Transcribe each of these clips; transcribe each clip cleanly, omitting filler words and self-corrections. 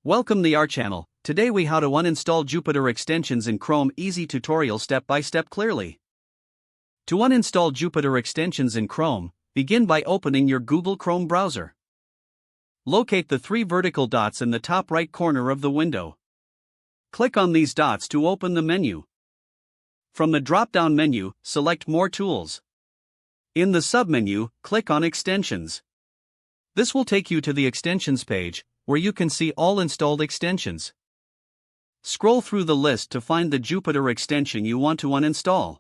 Welcome to our channel. Today we how to uninstall Jupyter extensions in Chrome. Easy tutorial step by step clearly. To uninstall Jupyter extensions in Chrome, begin by opening your Google Chrome browser. Locate the three vertical dots in the top right corner of the window. Click on these dots to open the menu. From the drop-down menu, select More Tools. In the submenu, click on Extensions. This will take you to the Extensions page, where you can see all installed extensions. Scroll through the list to find the Jupyter extension you want to uninstall.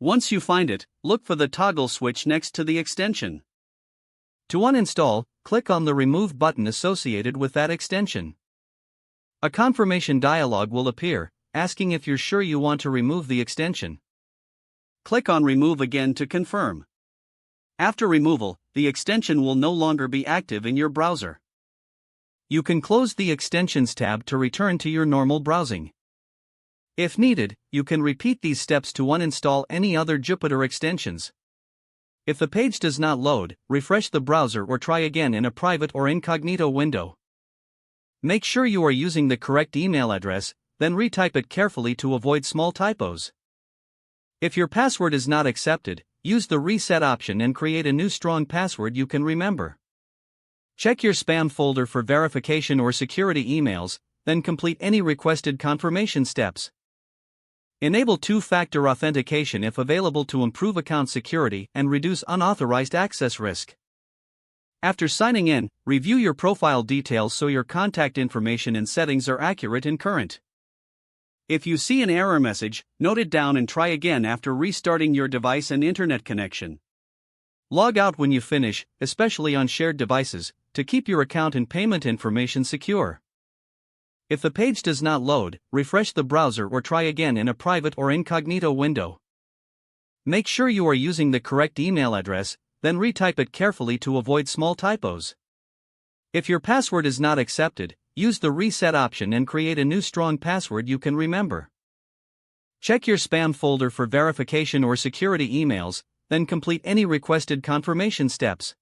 Once you find it, look for the toggle switch next to the extension. To uninstall, click on the Remove button associated with that extension. A confirmation dialog will appear, asking if you're sure you want to remove the extension. Click on Remove again to confirm. After removal, the extension will no longer be active in your browser. You can close the Extensions tab to return to your normal browsing. If needed, you can repeat these steps to uninstall any other Jupyter extensions. If the page does not load, refresh the browser or try again in a private or incognito window. Make sure you are using the correct email address, then retype it carefully to avoid small typos. If your password is not accepted, use the reset option and create a new strong password you can remember. Check your spam folder for verification or security emails, then complete any requested confirmation steps. Enable two-factor authentication if available to improve account security and reduce unauthorized access risk. After signing in, review your profile details so your contact information and settings are accurate and current. If you see an error message, note it down and try again after restarting your device and internet connection. Log out when you finish, especially on shared devices, to keep your account and payment information secure. If the page does not load, refresh the browser or try again in a private or incognito window. Make sure you are using the correct email address, then retype it carefully to avoid small typos. If your password is not accepted, use the reset option and create a new strong password you can remember. Check your spam folder for verification or security emails, then complete any requested confirmation steps.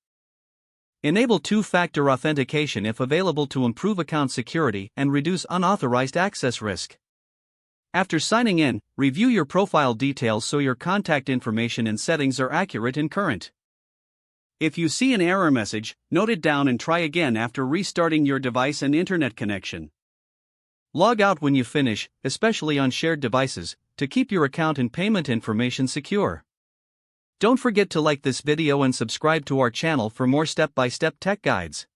Enable two-factor authentication if available to improve account security and reduce unauthorized access risk. After signing in, review your profile details so your contact information and settings are accurate and current. If you see an error message, note it down and try again after restarting your device and internet connection. Log out when you finish, especially on shared devices, to keep your account and payment information secure. Don't forget to like this video and subscribe to our channel for more step-by-step tech guides.